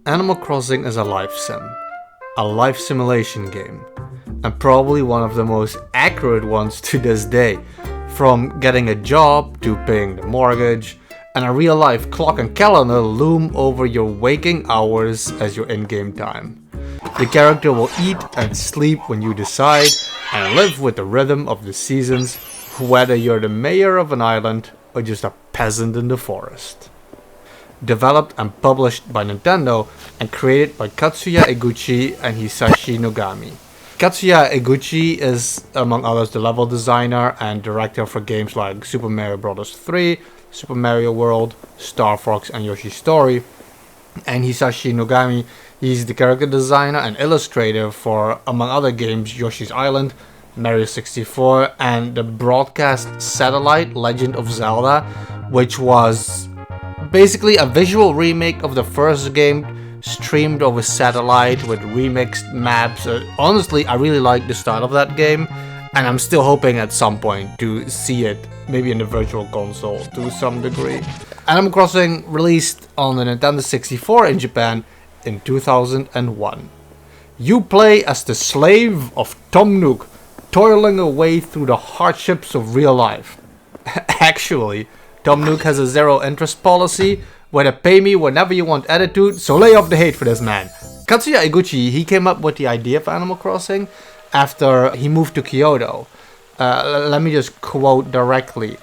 Animal Crossing is a life sim, a life simulation game, and probably one of the most accurate ones to this day. From getting a job to paying the mortgage, and a real life clock and calendar loom over your waking hours as your in-game time. The character will eat and sleep when you decide, and live with the rhythm of the seasons, whether you're the mayor of an island or just a peasant in the forest. Developed and published by Nintendo and created by Katsuya Eguchi and Hisashi Nogami. Katsuya Eguchi is, among others, the level designer and director for games like Super Mario Bros. 3, Super Mario World, Star Fox and Yoshi's Story. And Hisashi Nogami, he's the character designer and illustrator for, among other games, Yoshi's Island, Mario 64, and the broadcast satellite Legend of Zelda, which was basically a visual remake of the first game streamed over satellite with remixed maps. Honestly, I really like the style of that game, and I'm still hoping at some point to see it maybe in the virtual console to some degree. Animal Crossing released on the Nintendo 64 in Japan in 2001. You play as the slave of Tom Nook, toiling away through the hardships of real life. Actually, Tom Nook has a zero interest policy, where to pay me whenever you want attitude, so lay off the hate for this man. Katsuya Eguchi, he came up with the idea of Animal Crossing after he moved to Kyoto. Let me just quote directly.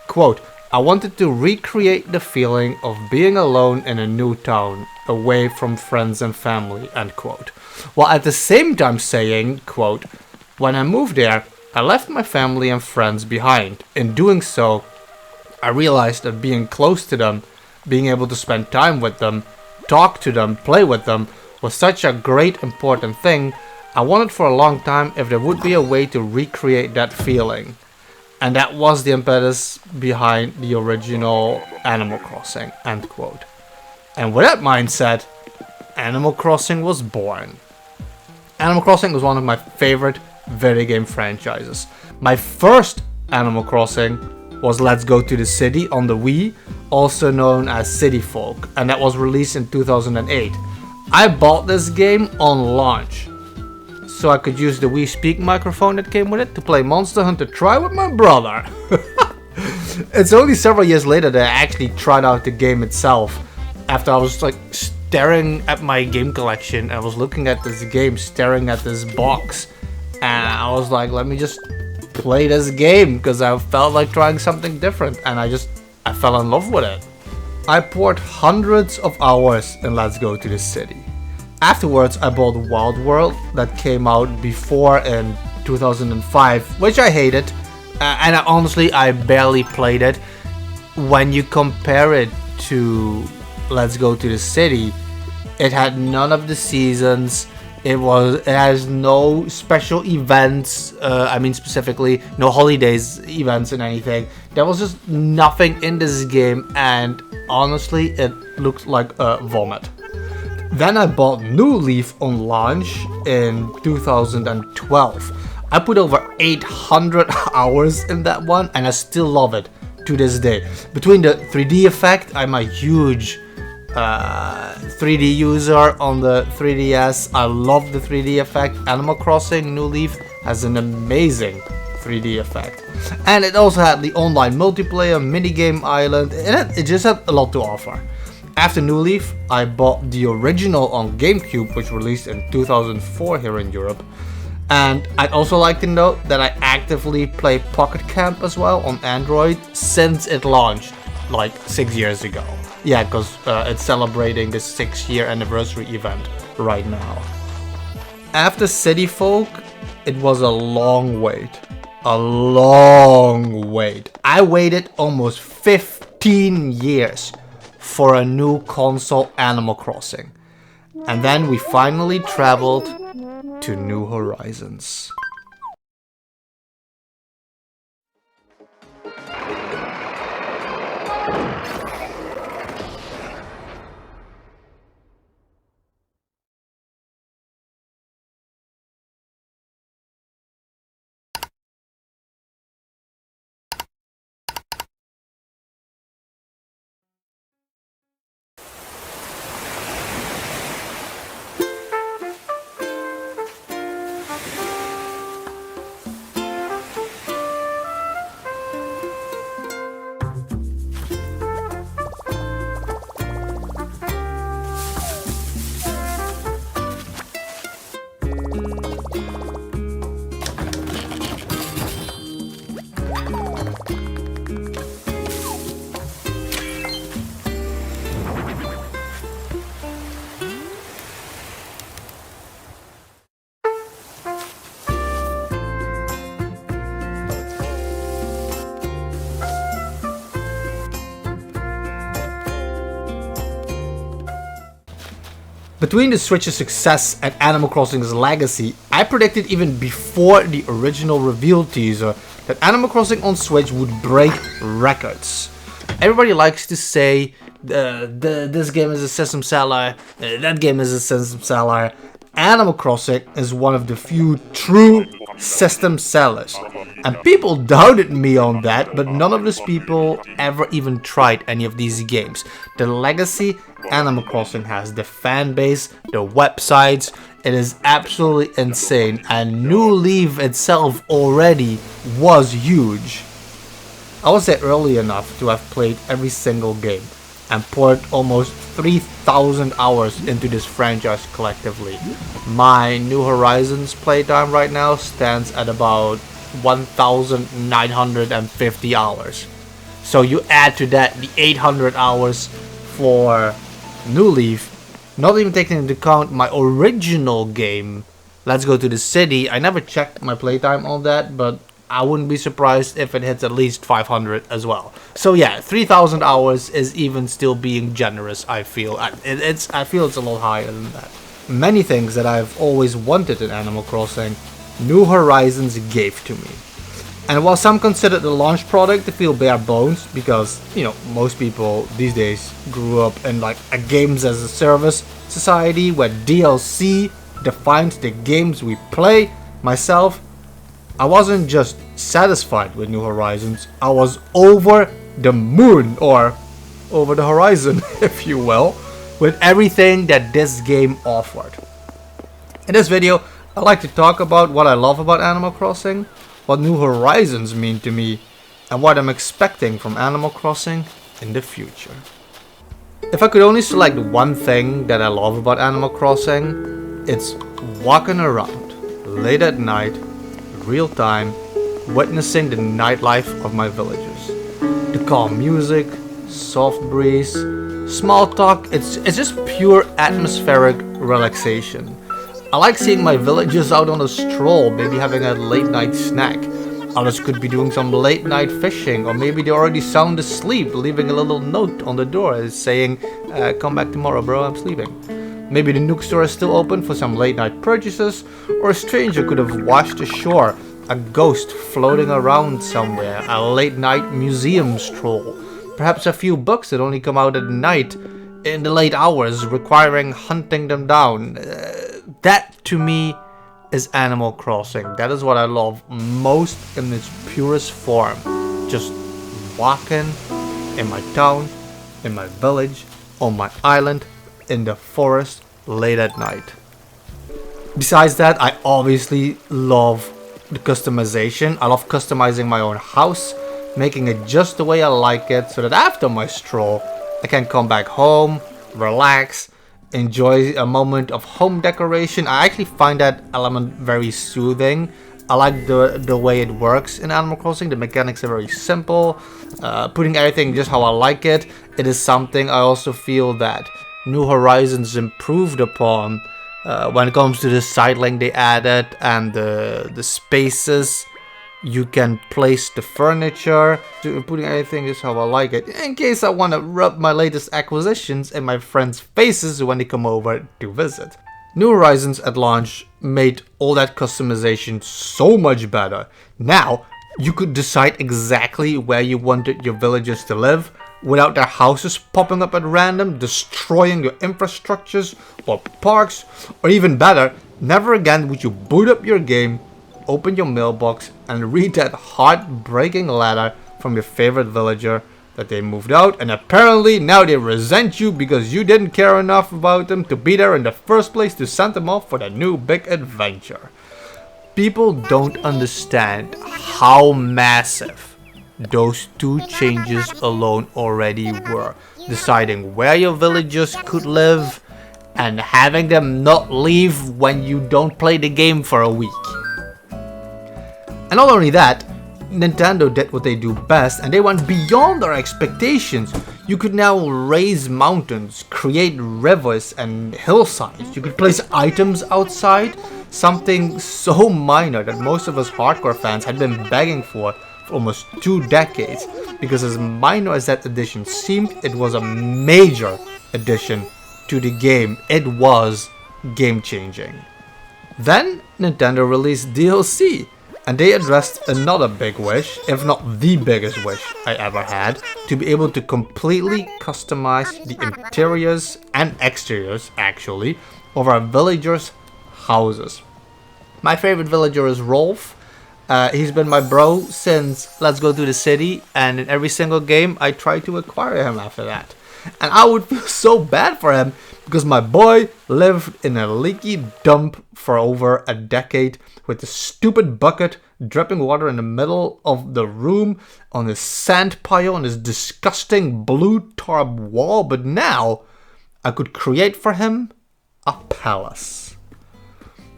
Quote, "I wanted to recreate the feeling of being alone in a new town, away from friends and family," end quote. While at the same time saying, quote, "When I moved there, I left my family and friends behind. In doing so, I realized that being close to them, being able to spend time with them, talk to them, play with them, was such a great important thing. I wanted for a long time if there would be a way to recreate that feeling." And that was the impetus behind the original Animal Crossing, end quote. And with that mindset, Animal Crossing was born. Animal Crossing was one of my favorite video game franchises. My first Animal Crossing was Let's Go to the City on the Wii, also known as City Folk, and that was released in 2008. I bought this game on launch, so I could use the Wii Speak microphone that came with it to play Monster Hunter Tri with my brother. It's only several years later that I actually tried out the game itself, after I was like staring at my game collection. I was looking at this game, staring at this box, and I was like, let me just play this game, because I felt like trying something different, and I fell in love with it. I poured hundreds of hours in Let's Go to the City. Afterwards, I bought Wild World that came out before in 2005, which I hated, and honestly, I barely played it. When you compare it to Let's Go to the City, it had none of the seasons. It has no special events, specifically no holidays events and anything. There was just nothing in this game, and honestly, it looked like a vomit. Then I bought New Leaf on launch in 2012. I put over 800 hours in that one, and I still love it to this day. Between the 3D effect, I'm a huge 3D user on the 3DS. I love the 3D effect. Animal Crossing New Leaf has an amazing 3D effect. And it also had the online multiplayer, minigame island, and it just had a lot to offer. After New Leaf, I bought the original on GameCube, which released in 2004 here in Europe. And I'd also like to note that I actively play Pocket Camp as well on Android since it launched like 6 years ago. Yeah, because it's celebrating the 6-year anniversary event right now. After City Folk, it was a long wait. A long wait. I waited almost 15 years for a new console Animal Crossing. And then we finally traveled to New Horizons. Between the Switch's success and Animal Crossing's legacy, I predicted even before the original reveal teaser that Animal Crossing on Switch would break records. Everybody likes to say, this game is a system seller, that game is a system seller. Animal Crossing is one of the few true system sellers. And people doubted me on that, but none of those people ever even tried any of these games. The legacy Animal Crossing has, the fan base, the websites, it is absolutely insane. And New Leaf itself already was huge. I was there early enough to have played every single game and poured almost 3,000 hours into this franchise collectively. My New Horizons playtime right now stands at about 1,950 hours. So you add to that the 800 hours for New Leaf, not even taking into account my original game, Let's Go to the City. I never checked my playtime on that, but I wouldn't be surprised if it hits at least 500 as well. So yeah, 3,000 hours is even still being generous, I feel. I feel it's a lot higher than that. Many things that I've always wanted in Animal Crossing, New Horizons gave to me. And while some consider the launch product to feel bare bones, because, most people these days grew up in like a games as a service society where DLC defines the games we play, myself, I wasn't just satisfied with New Horizons, I was over the moon, or over the horizon, if you will, with everything that this game offered. In this video, I'd like to talk about what I love about Animal Crossing, what New Horizons mean to me, and what I'm expecting from Animal Crossing in the future. If I could only select one thing that I love about Animal Crossing, it's walking around late at night, real time, witnessing the nightlife of my villagers. The calm music, soft breeze, small talk, it's just pure atmospheric relaxation. I like seeing my villagers out on a stroll, maybe having a late night snack. Others could be doing some late night fishing, or maybe they're already sound asleep, leaving a little note on the door saying, come back tomorrow bro, I'm sleeping. Maybe the Nook store is still open for some late night purchases, or a stranger could have washed ashore, a ghost floating around somewhere, a late night museum stroll, perhaps a few books that only come out at night in the late hours, requiring hunting them down. That to me is Animal Crossing. That is what I love most in its purest form. Just walking in my town, in my village, on my island, in the forest late at night. Besides that, I obviously love the customization. I love customizing my own house, making it just the way I like it, so that after my stroll I can come back home, relax, enjoy a moment of home decoration. I actually find that element very soothing. I like the way it works in Animal Crossing. The mechanics are very simple, putting everything just how I like it. It is something I also feel that New Horizons improved upon when it comes to the sidling they added and the spaces you can place the furniture, to putting everything just how I like it, in case I want to rub my latest acquisitions in my friends' faces when they come over to visit. New Horizons at launch made all that customization so much better. Now you could decide exactly where you wanted your villagers to live, without their houses popping up at random, destroying your infrastructures or parks, or even better, never again would you boot up your game, open your mailbox, and read that heartbreaking letter from your favorite villager that they moved out, and apparently now they resent you because you didn't care enough about them to be there in the first place to send them off for their new big adventure. People don't understand how massive those two changes alone already were. Deciding where your villagers could live and having them not leave when you don't play the game for a week. And not only that, Nintendo did what they do best, and they went beyond our expectations. You could now raise mountains, create rivers and hillsides. You could place items outside, something so minor that most of us hardcore fans had been begging for almost 2 decades. Because as minor as that addition seemed, it was a major addition to the game, it was game changing. Then Nintendo released DLC, and they addressed another big wish, if not the biggest wish I ever had, to be able to completely customize the interiors and exteriors, actually, of our villagers' houses. My favorite villager is Rolf. He's been my bro since Let's Go to the City, and in every single game I try to acquire him after that. And I would feel so bad for him because my boy lived in a leaky dump for over a decade with a stupid bucket dripping water in the middle of the room on his sand pile on his disgusting blue tarp wall. But now I could create for him a palace.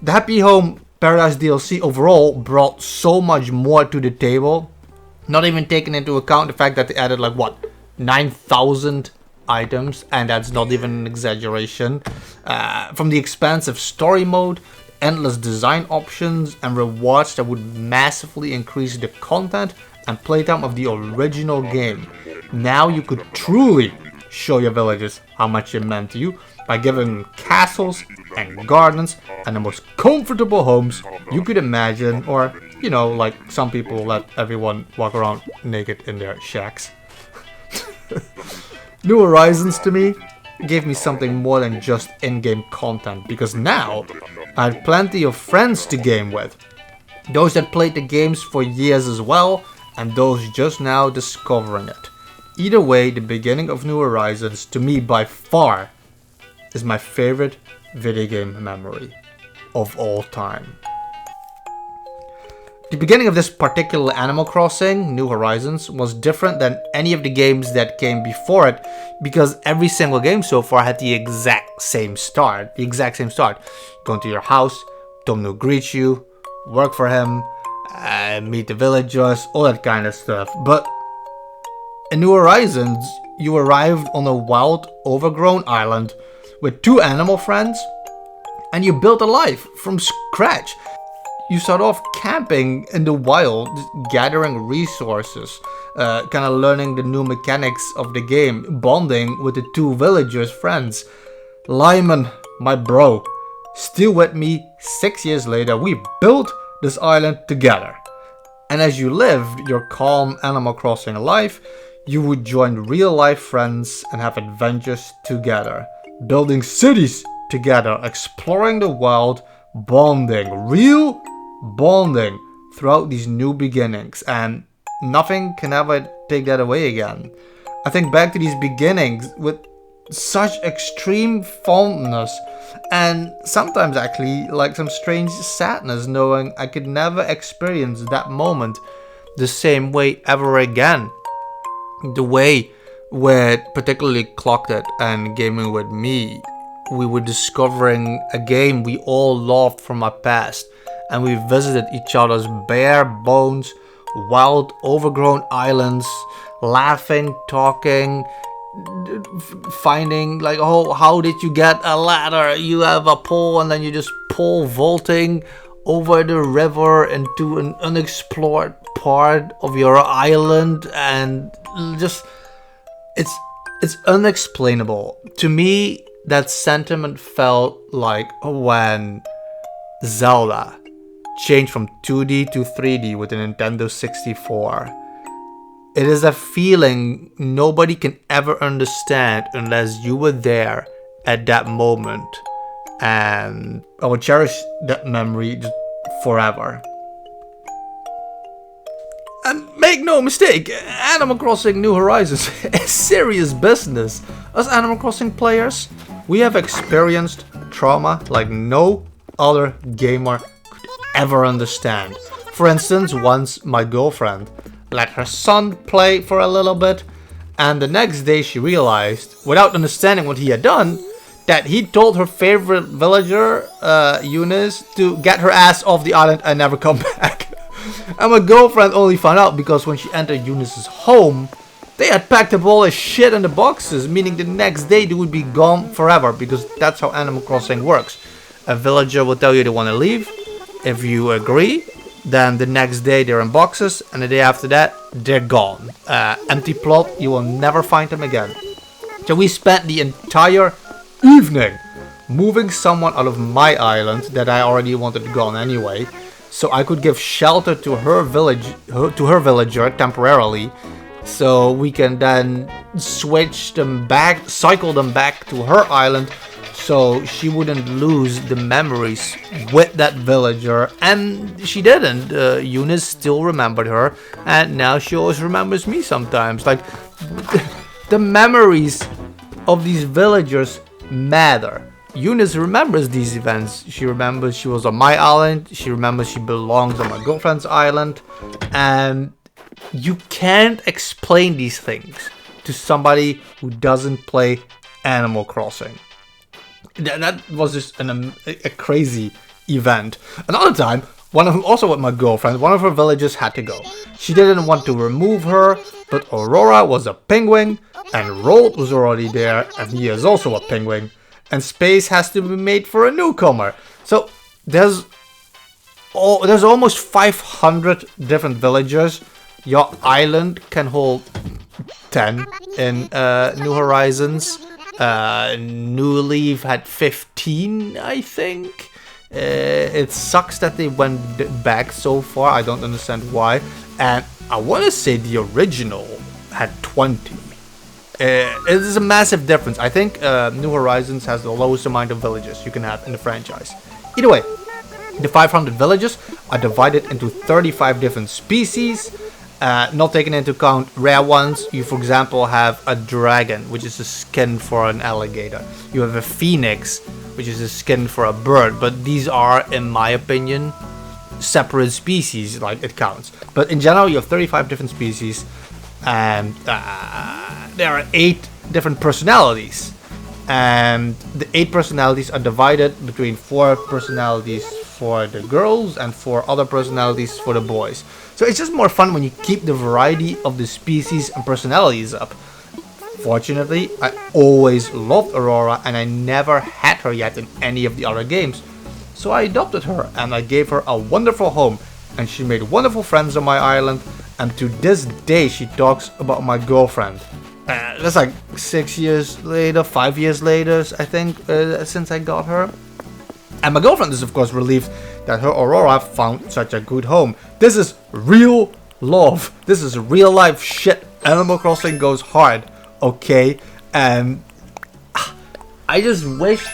The Happy Home Paradise DLC overall brought so much more to the table, not even taking into account the fact that they added 9,000 items, and that's not even an exaggeration. From the expansive story mode, endless design options, and rewards that would massively increase the content and playtime of the original game. Now you could truly show your villagers how much it meant to you by giving them castles and gardens and the most comfortable homes you could imagine, or like some people let everyone walk around naked in their shacks. New Horizons to me gave me something more than just in-game content, because now I had plenty of friends to game with. Those that played the games for years as well, and those just now discovering it. Either way, the beginning of New Horizons, to me by far, is my favorite video game memory of all time. The beginning of this particular Animal Crossing, New Horizons, was different than any of the games that came before it, because every single game so far had the exact same start. Go into your house, Tom greets you, work for him, meet the villagers, all that kind of stuff. But in New Horizons, you arrived on a wild, overgrown island with 2 animal friends, and you built a life from scratch. You start off camping in the wild, gathering resources, kind of learning the new mechanics of the game, bonding with the 2 villagers' friends. Lyman, my bro, still with me 6 years later. We built this island together. And as you lived your calm Animal Crossing life, you would join real life friends and have adventures together. Building cities together, exploring the wild, real bonding throughout these new beginnings, and nothing can ever take that away again. I think back to these beginnings with such extreme fondness, and sometimes actually some strange sadness, knowing I could never experience that moment the same way ever again. The way where particularly Clocked It and Gaming With Me, we were discovering a game we all loved from our past, and we visited each other's bare bones, wild, overgrown islands, laughing, talking, finding how did you get a ladder? You have a pole and then you just pole vaulting over the river into an unexplored part of your island, and just it's unexplainable. To me, that sentiment felt like when Zelda changed from 2D to 3D with the Nintendo 64. It is a feeling nobody can ever understand unless you were there at that moment. And I will cherish that memory just forever. And make no mistake, Animal Crossing New Horizons is serious business. As Animal Crossing players, we have experienced trauma like no other gamer could ever understand. For instance, once my girlfriend let her son play for a little bit, and the next day she realized, without understanding what he had done, that he told her favorite villager, Eunice, to get her ass off the island and never come back. And my girlfriend only found out because when she entered Eunice's home, they had packed up all his shit in the boxes, meaning the next day they would be gone forever, because that's how Animal Crossing works. A villager will tell you they want to leave. If you agree, then the next day they're in boxes, and the day after that, they're gone. Empty plot, you will never find them again. So we spent the entire evening, moving someone out of my island that I already wanted gone anyway, so I could give shelter to her villager temporarily, so we can then switch them back, cycle them back to her island, so she wouldn't lose the memories with that villager. And she didn't. Eunice still remembered her, and now she always remembers me sometimes. Like, the memories of these villagers matter. Eunice remembers these events. She remembers she was on my island. She remembers she belongs on my girlfriend's island. And you can't explain these things to somebody who doesn't play Animal Crossing. That was just a crazy event. Another time, also with my girlfriend, one of her villagers had to go. She didn't want to remove her, but Aurora was a penguin, and Rold was already there, and he is also a penguin. And space has to be made for a newcomer. So there's almost 500 different villagers. Your island can hold 10 in New Horizons. New Leaf had 15, I think. It sucks that they went back so far. I don't understand why. And I want to say the original had 20. It is a massive difference. I think New Horizons has the lowest amount of villages you can have in the franchise. Either way, the 500 villages are divided into 35 different species. Not taking into account rare ones, you for example have a dragon, which is a skin for an alligator. You have a phoenix, which is a skin for a bird. But these are, in my opinion, separate species, like it counts. But in general, you have 35 different species, and there are 8 different personalities. And the 8 personalities are divided between 4 personalities for the girls and 4 other personalities for the boys. So it's just more fun when you keep the variety of the species and personalities up. Fortunately, I always loved Aurora, and I never had her yet in any of the other games. So I adopted her, and I gave her a wonderful home, and she made wonderful friends on my island, and to this day she talks about my girlfriend. That's like 6 years later, 5 years later, I think, since I got her. And my girlfriend is of course relieved that her Aurora found such a good home. This is real love. This is real life shit. Animal Crossing goes hard, okay? And I just wish,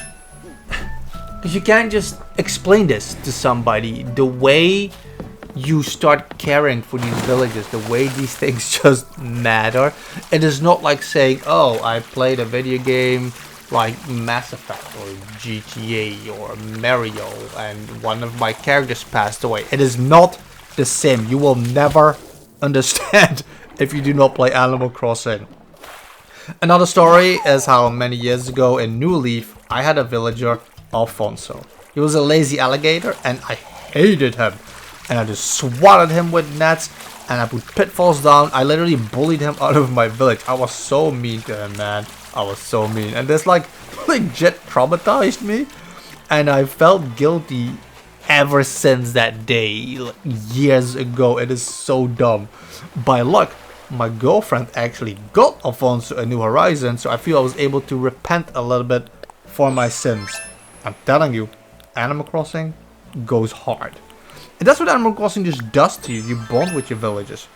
because you can't just explain this to somebody. The way you start caring for these villages, the way these things just matter. It is not like saying, oh, I played a video game like Mass Effect or GTA or Mario and one of my characters passed away. It is not the same. You will never understand if you do not play Animal Crossing. Another story is how many years ago in New Leaf I had a villager, Alfonso. He was a lazy alligator and I hated him. And I just swatted him with nets and I put pitfalls down. I literally bullied him out of my village. I was so mean to him, man. I was so mean. And this like legit traumatized me. And I felt guilty ever since that day, like, years ago. It is so dumb. By luck, my girlfriend actually got Alfonso a New Horizon, so I feel I was able to repent a little bit for my sins. I'm telling you, Animal Crossing goes hard. And that's what Animal Crossing just does to you. You bond with your villagers.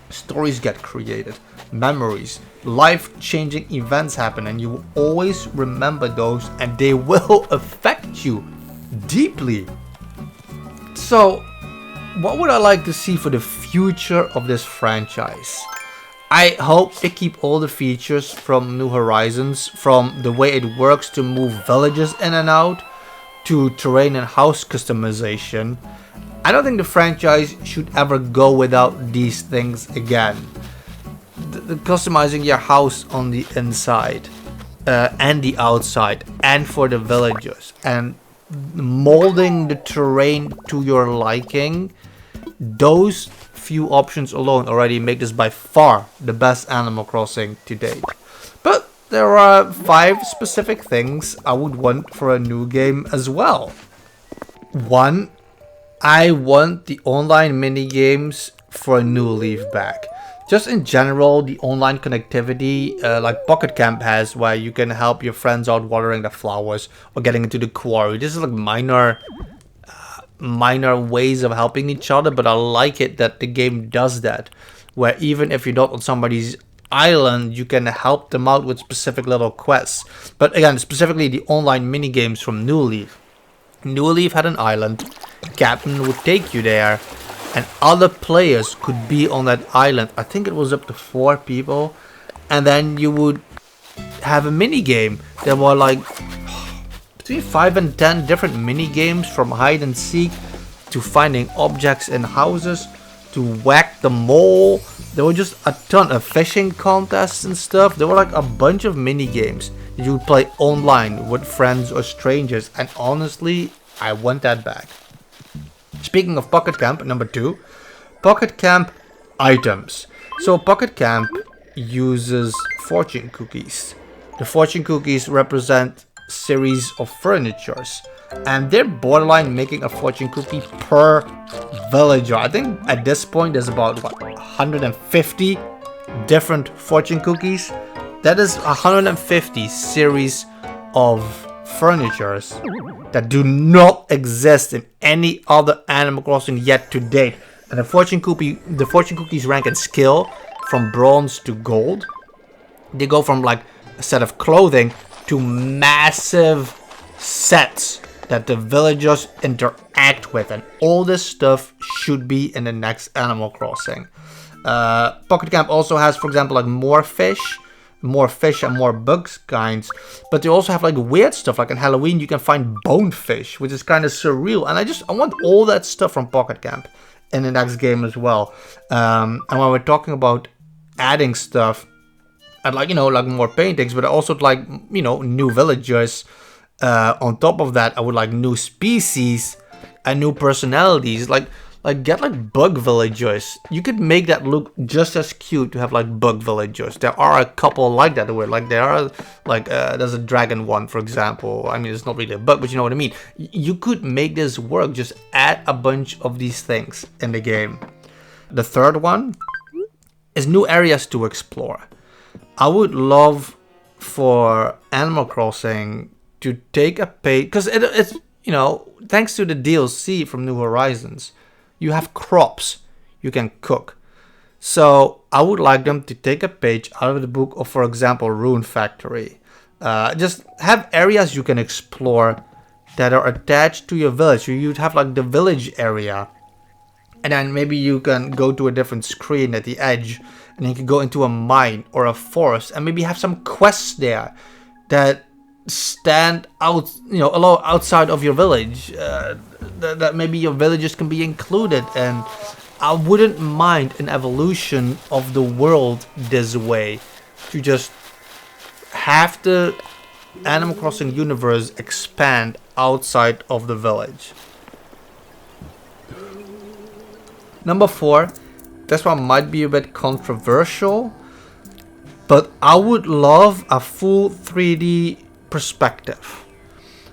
Stories get created. Memories. Life-changing events happen, and you will always remember those, and they will affect you deeply. So, what would I like to see for the future of this franchise? I hope they keep all the features from New Horizons, from the way it works to move villages in and out, to terrain and house customization. I don't think the franchise should ever go without these things again. The customizing your house on the inside and the outside, and for the villagers, and molding the terrain to your liking. Those few options alone already make this by far the best Animal Crossing to date. But there are 5 specific things I would want for a new game as well. 1. I want the online mini games for a New Leaf back. Just in general, the online connectivity, like Pocket Camp has, where you can help your friends out watering the flowers or getting into the quarry. This is like minor ways of helping each other, but I like it that the game does that, where even if you're not on somebody's island, you can help them out with specific little quests. But again, specifically the online mini games from New Leaf. New Leaf had an island, Captain would take you there, and other players could be on that island. I think it was up to 4 people, and then you would have a mini game. There were like between 5 and 10 different mini games, from hide and seek to finding objects in houses to whack the mole. There were just a ton of fishing contests and stuff. There were like a bunch of mini games that you would play online with friends or strangers, and honestly, I want that back. Speaking of Pocket Camp, number 2, Pocket Camp items. So Pocket Camp uses fortune cookies. The fortune cookies represent series of furnitures, and they're borderline making a fortune cookie per villager. I think at this point there's about 150 different fortune cookies. That is 150 series of furnitures that do not exist in any other Animal Crossing yet to date. And the fortune cookies rank in skill from bronze to gold. They go from like a set of clothing to massive sets that the villagers interact with, and all this stuff should be in the next Animal Crossing. Pocket Camp also has, for example, like more fish and more bugs kinds, but they also have like weird stuff. Like in Halloween you can find bonefish, which is kind of surreal, and I want all that stuff from Pocket Camp in the next game as well. And when we're talking about adding stuff, I'd like, like more paintings, but I also like, new villagers. On top of that, I would like new species and new personalities. Like get like bug villagers. You could make that look just as cute to have like bug villagers. There are a couple like that where like there are like there's a dragon one, for example. I mean, it's not really a bug, but you know what I mean. You could make this work. Just add a bunch of these things in the game. The third one is new areas to explore. I would love for Animal Crossing to take a page, because it's thanks to the DLC from New Horizons, you have crops you can cook. So I would like them to take a page out of the book of, for example, Rune Factory. Just have areas you can explore that are attached to your village. So you'd have like the village area, and then maybe you can go to a different screen at the edge, and you can go into a mine or a forest, and maybe have some quests there that stand out, outside of your village. That maybe your villagers can be included, and I wouldn't mind an evolution of the world this way, to just have the Animal Crossing universe expand outside of the village. Number 4, this one might be a bit controversial, but I would love a full 3D perspective.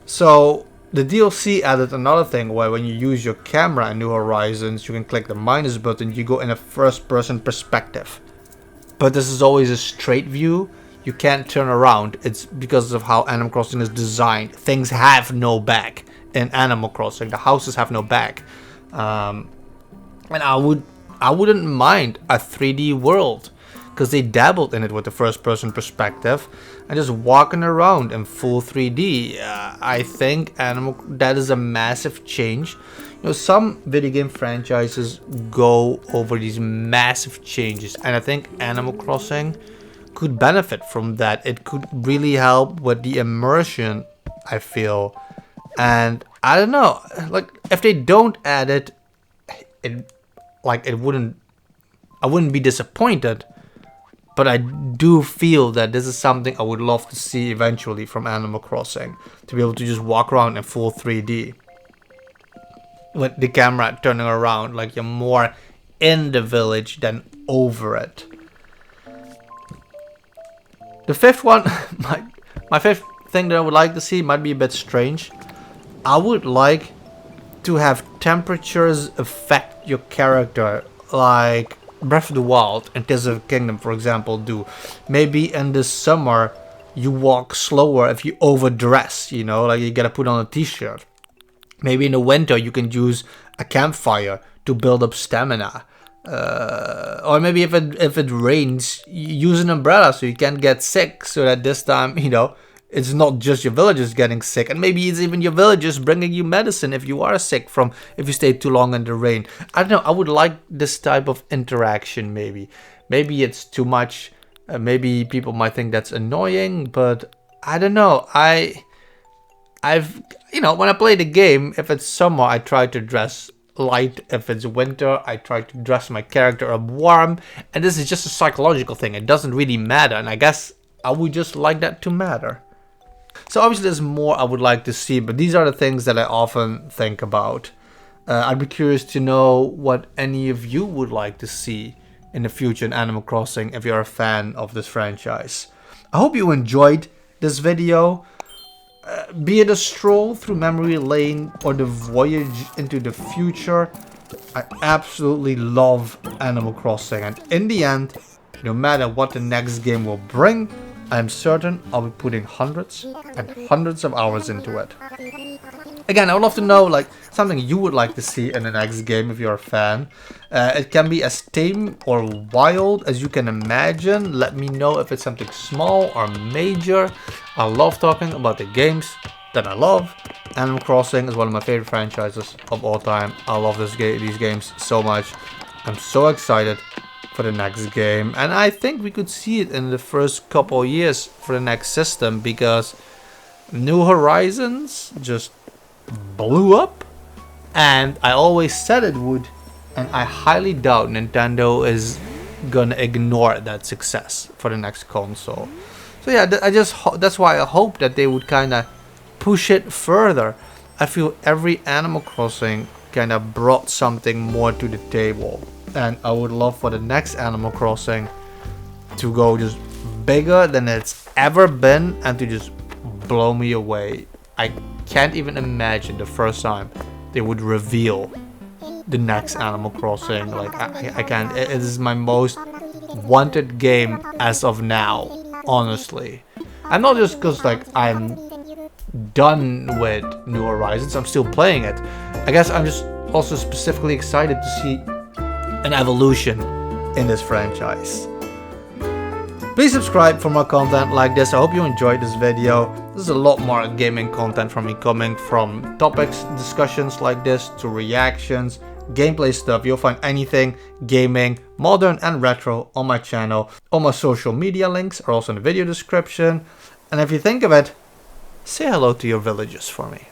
So the DLC added another thing where when you use your camera in New Horizons, you can click the minus button, you go in a first person perspective. But this is always a straight view. You can't turn around. It's because of how Animal Crossing is designed. Things have no back in Animal Crossing. The houses have no back. And I wouldn't mind a 3D world, because they dabbled in it with the first person perspective, and just walking around in full 3D. I think that is a massive change. Some video game franchises go over these massive changes, and I think Animal Crossing could benefit from that. It could really help with the immersion, I feel. And I don't know, like if they don't add it, I wouldn't be disappointed. But I do feel that this is something I would love to see eventually from Animal Crossing. To be able to just walk around in full 3D. With the camera turning around, like you're more in the village than over it. The fifth one, my fifth thing that I would like to see might be a bit strange. I would like to have temperatures affect your character. Like Breath of the Wild and Tears of the Kingdom, for example, do. Maybe in the summer you walk slower if you overdress, you know, like you gotta put on a t-shirt. Maybe in the winter you can use a campfire to build up stamina. Or maybe if it rains, use an umbrella so you can't get sick, so that this time, you know, it's not just your villagers getting sick, and maybe it's even your villagers bringing you medicine if you are sick from if you stay too long in the rain. I don't know, I would like this type of interaction. Maybe it's too much. Maybe people might think that's annoying, but I don't know. I've you know, when I play the game, if it's summer, I try to dress light. If it's winter, I try to dress my character up warm, and this is just a psychological thing. It doesn't really matter, and I guess I would just like that to matter. So obviously there's more I would like to see, but these are the things that I often think about. I'd be curious to know what any of you would like to see in the future in Animal Crossing if you're a fan of this franchise. I hope you enjoyed this video. Be it a stroll through memory lane or the voyage into the future, I absolutely love Animal Crossing, and in the end, no matter what the next game will bring, I'm certain I'll be putting hundreds and hundreds of hours into it. Again, I would love to know like something you would like to see in the next game if you're a fan. It can be as tame or wild as you can imagine. Let me know if it's something small or major. I love talking about the games that I love. Animal Crossing is one of my favorite franchises of all time. I love these games so much. I'm so excited for the next game, and I think we could see it in the first couple of years for the next system, because New Horizons just blew up, and I always said it would, and I highly doubt Nintendo is gonna ignore that success for the next console. So yeah, that's why I hope that they would kind of push it further. I feel every Animal Crossing kind of brought something more to the table, and I would love for the next Animal Crossing to go just bigger than it's ever been and to just blow me away. I can't even imagine the first time they would reveal the next Animal Crossing. Like I can't. It is my most wanted game as of now, honestly. And not just because like I'm done with New Horizons, I'm still playing it. I guess I'm just also specifically excited to see an evolution in this franchise. Please subscribe for more content like this. I hope you enjoyed this video. There's a lot more gaming content from me coming, from topics, discussions like this, to reactions, gameplay stuff. You'll find anything gaming, modern and retro on my channel. All my social media links are also in the video description. And if you think of it, say hello to your villagers for me.